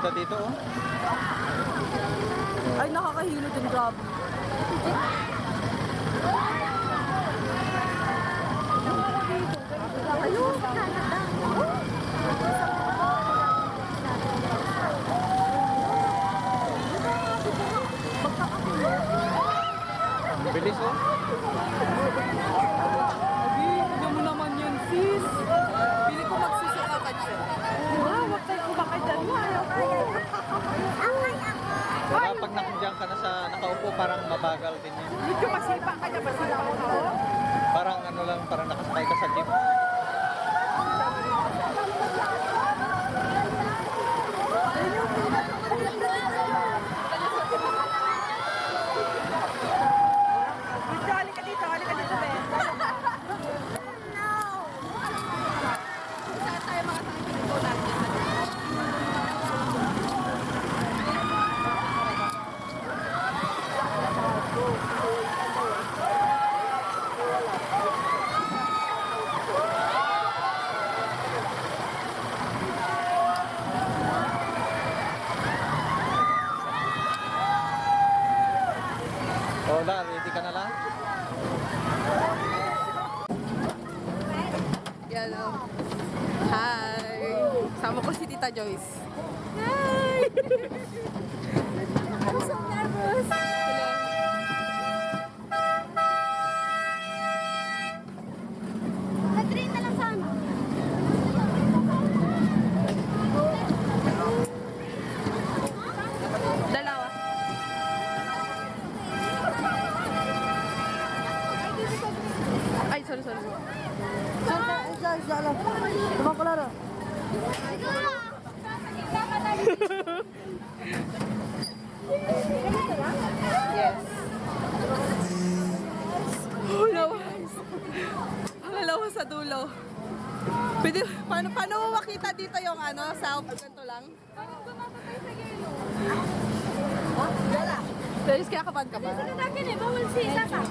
ganda dito oh. Ay, nakakahilo din, grabe. Bilis oh. Abi, tignan mo naman yun, sis. Pili ko magsusuka ka dyan. Wow, wag tayo kumaka dyan. Diba pag nakidiyan ka na sa nakaupo, parang mabagal din yun. Medyo masipa ka niya, masipa ko na. Parang ano lang, parang nakasakay ka sa jeep. Halika dito, halika dito, Ben. Saan tayo makasakit dito natin? O, da, ready ka na lang? Yan o. Hi! Sama ko si Tita Joyce. Hi! I'm so nervous. Nag-train na lang sana. Dalawa. Ay, sorry. Tumang ko laro. Yes. Oh, no. Pangalawa sa dulo. Pwede, paano mo makita dito yung ano, south? Ganito lang? Joyce, kaya kapan ka ba? Bawal siya ka.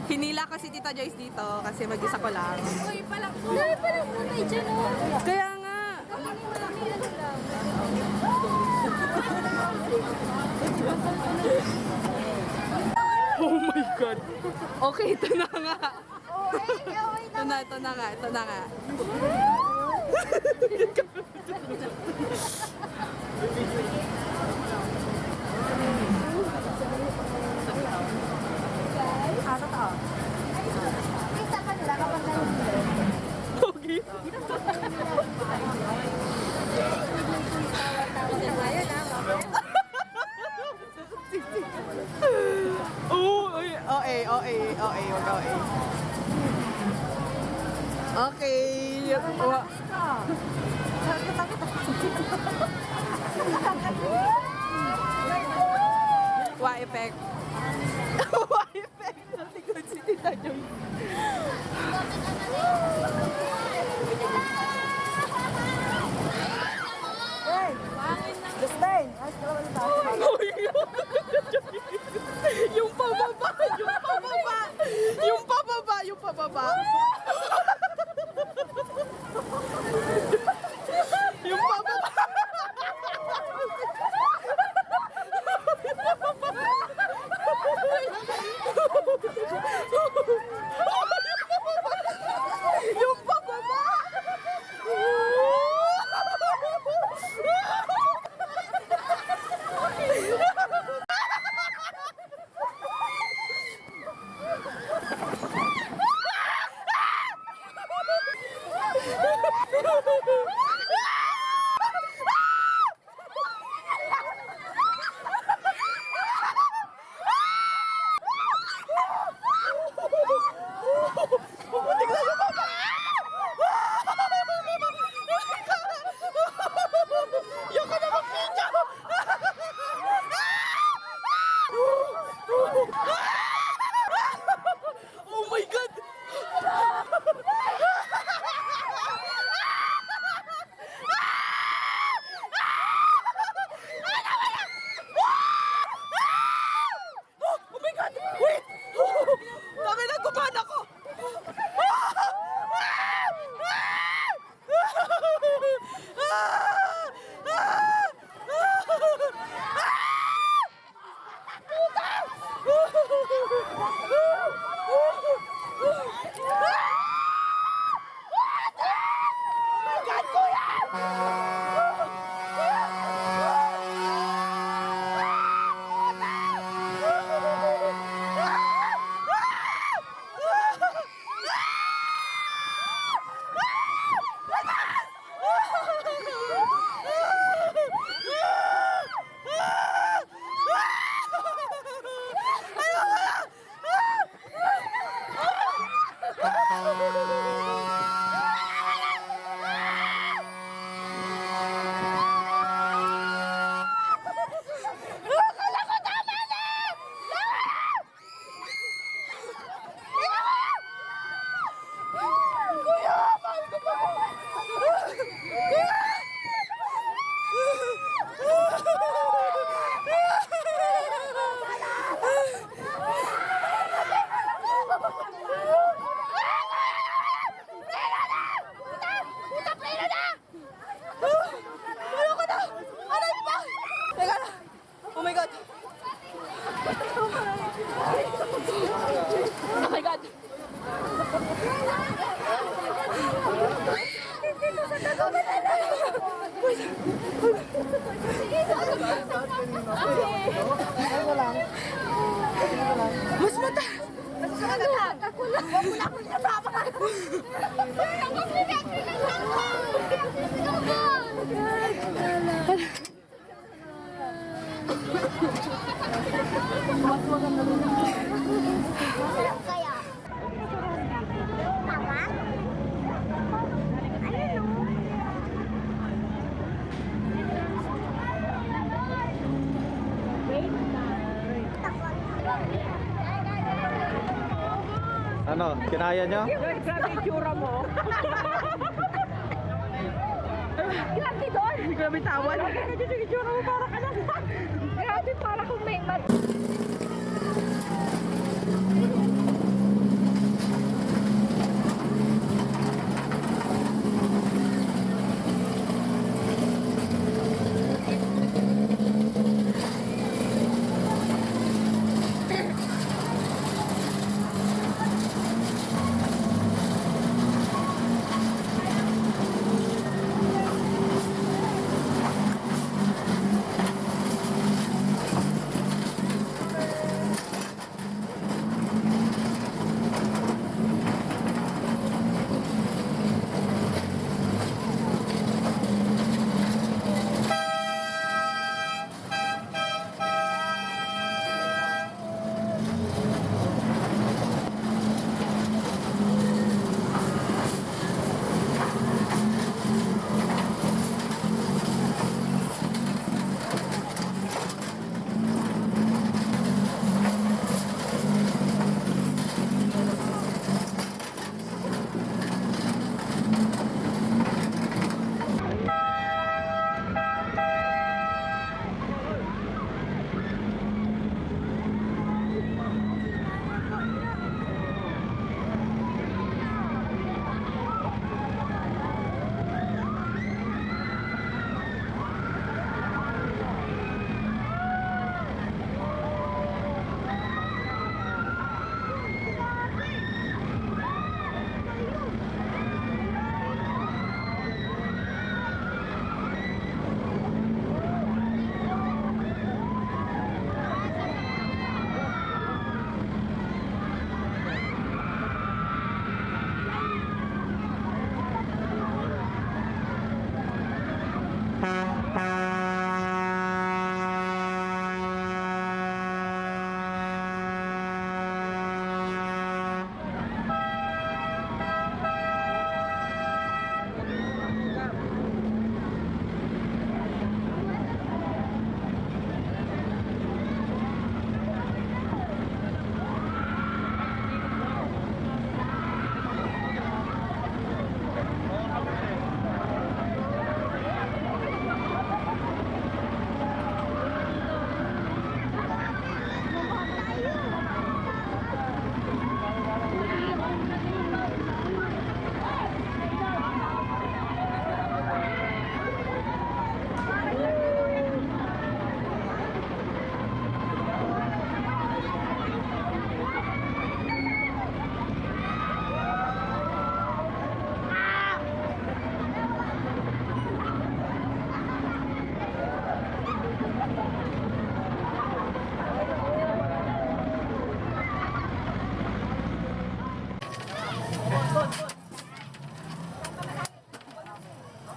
Hinila kasi Tita Joyce dito kasi mag-isa ko lang. Uy, palang punay dyan o. Kaya nga. Oh my God. Okay, ito na nga. Ito na nga. Totoo. Isa ka nila kapag nalulog. Okay. Okay. Wa effect. Wa effect. Natigod si Tita Joyce. Yung pababa. Yung pababa. Yung pababa. Oh my God! Ano, kinaya nyo? Grabe yung tsura mo. Grabe doon. Grabe tawan. Grabe yung tsura mo, para ka lang. Grabe, para kung may mat.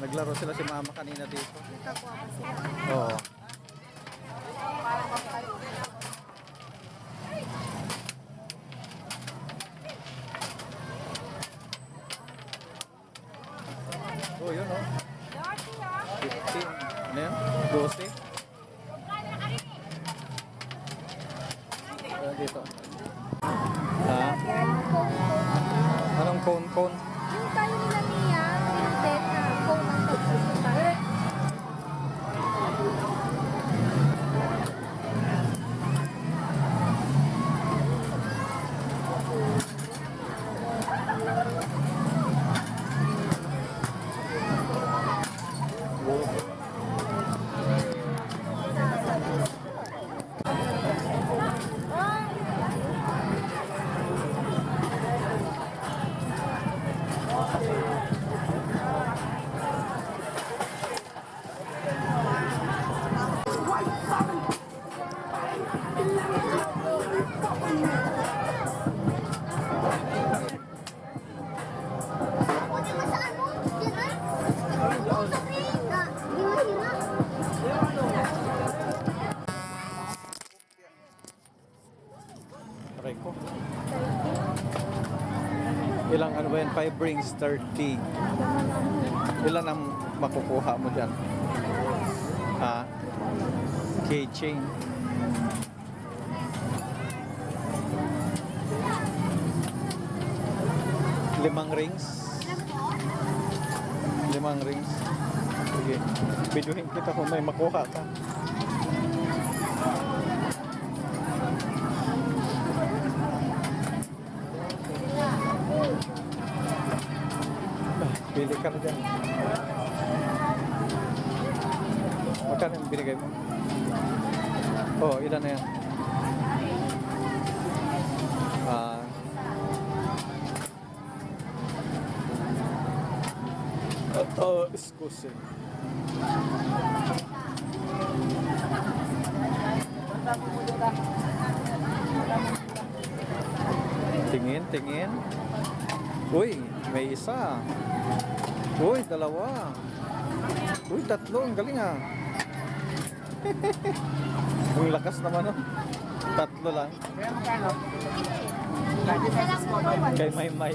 Naglaro sila si mama kanina dito. Oo. Oh, yun oh. 15. Ano yun? 12. Dito. Ha? Anong cone? Yung tayo nila niya, yung dead na phone ang pagsusunod. Aray ko. Ilang ano ba yan? 5 rings, 30. Ilan ang makukuha mo dyan? Ha? Keychain. 5 rings. 5 rings. Sige. Biduhin kita kung may makuha ka. Pili ka na dyan. Magkano yung binigay mo? Oh, ilan na yan? Excuse. Tingin, tingin. Uy, may isa. Uy, 2. Uy, 3. Ang galing ah. Ang lakas naman oh. 3 lang. Isa lang po. Kay May May.